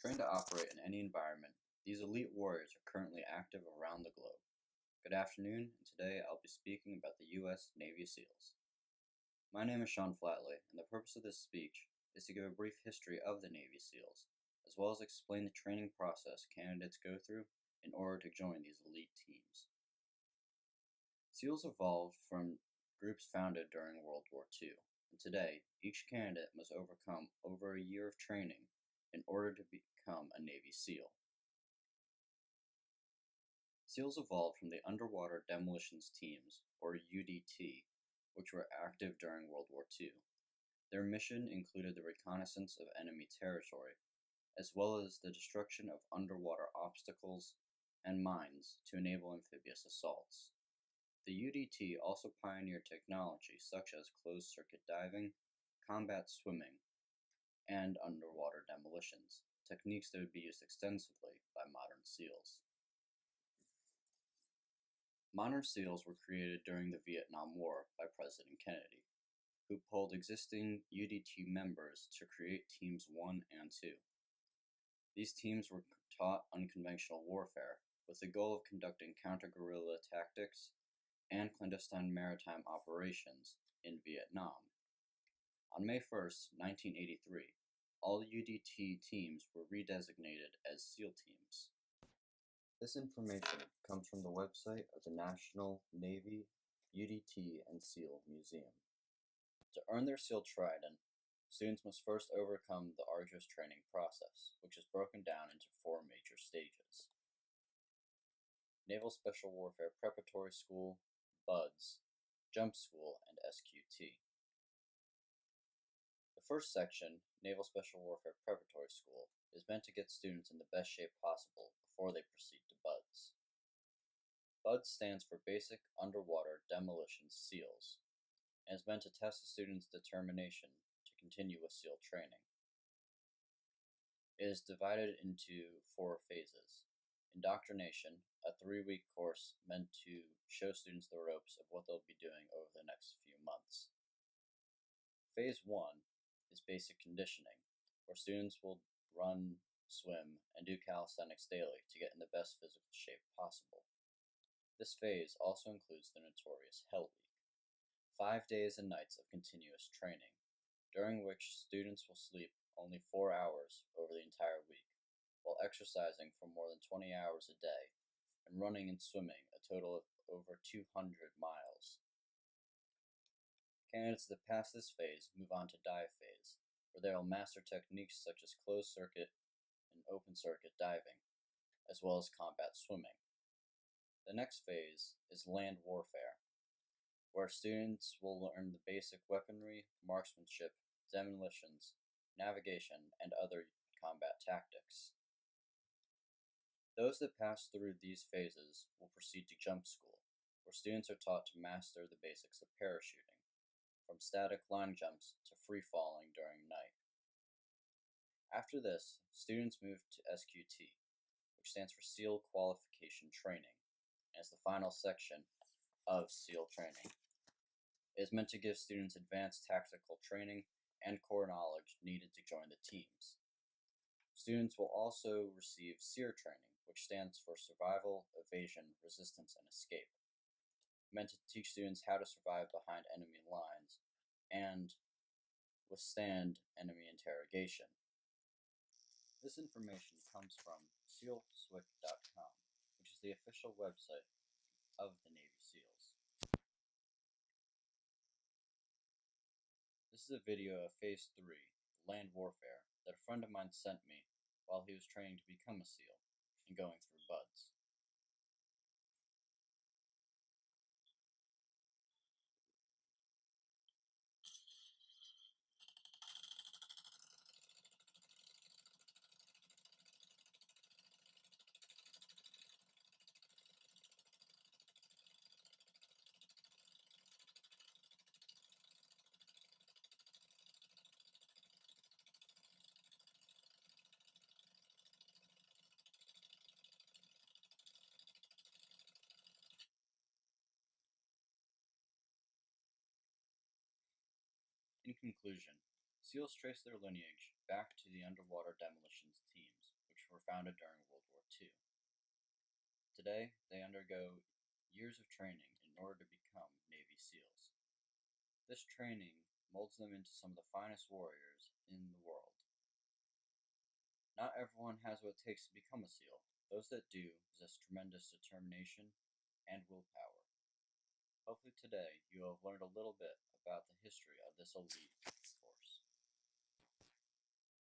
Trained to operate in any environment, these elite warriors are currently active around the globe. Good afternoon, and today I'll be speaking about the U.S. Navy SEALs. My name is Sean Flatley, and the purpose of this speech is to give a brief history of the Navy SEALs, as well as explain the training process candidates go through in order to join these elite teams. SEALs evolved from groups founded during World War II, and today each candidate must overcome over a year of training in order to become a Navy SEAL. SEALs evolved from the Underwater Demolitions Teams, or UDT, which were active during World War II. Their mission included the reconnaissance of enemy territory, as well as the destruction of underwater obstacles and mines to enable amphibious assaults. The UDT also pioneered technology such as closed-circuit diving, combat swimming, and underwater demolitions, techniques that would be used extensively by modern SEALs. Modern SEALs were created during the Vietnam War by President Kennedy, who pulled existing UDT members to create Teams 1 and 2. These teams were taught unconventional warfare with the goal of conducting counter-guerrilla tactics and clandestine maritime operations in Vietnam. On May 1, 1983, all UDT teams were redesignated as SEAL teams. This information comes from the website of the National Navy UDT and SEAL Museum. To earn their SEAL Trident, students must first overcome the arduous training process, which is broken down into 4 major stages: Naval Special Warfare Preparatory School, BUDS, Jump School, and SQT. The first section, Naval Special Warfare Preparatory School, is meant to get students in the best shape possible before they proceed to BUDS. BUDS stands for Basic Underwater Demolitions SEALs, and is meant to test the students' determination to continue with SEAL training. It is divided into 4 phases. Indoctrination, a 3-week course meant to show students the ropes of what they'll be doing over the next few months. Phase 1 is basic conditioning, where students will run, swim, and do calisthenics daily to get in the best physical shape possible. This phase also includes the notorious Hell Week, 5 days and nights of continuous training, during which students will sleep only 4 hours over the entire week, while exercising for more than 20 hours a day and running and swimming a total of over 200 miles. Candidates that pass this phase move on to dive phase, where they will master techniques such as closed circuit and open circuit diving, as well as combat swimming. The next phase is land warfare, where students will learn the basic weaponry, marksmanship, demolitions, navigation, and other combat tactics. Those that pass through these phases will proceed to jump school, where students are taught to master the basics of parachuting, from static line jumps to free falling during night. After this, students move to SQT, which stands for SEAL Qualification Training, and is the final section of SEAL training. It is meant to give students advanced tactical training and core knowledge needed to join the teams. Students will also receive SEER training, which stands for Survival, Evasion, Resistance, and Escape, meant to teach students how to survive behind enemy lines and withstand enemy interrogation. This information comes from SEALSWIC.com, which is the official website of the Navy SEALs. This is a video of Phase 3, Land Warfare, that a friend of mine sent me while he was training to become a SEAL and going through BUDS. In conclusion, SEALs trace their lineage back to the underwater demolitions teams, were founded during World War II. Today, they undergo years of training in order to become Navy SEALs. This training molds them into some of the finest warriors in the world. Not everyone has what it takes to become a SEAL. Those that do possess tremendous determination and willpower. Hopefully today you have learned a little bit about the history of this elite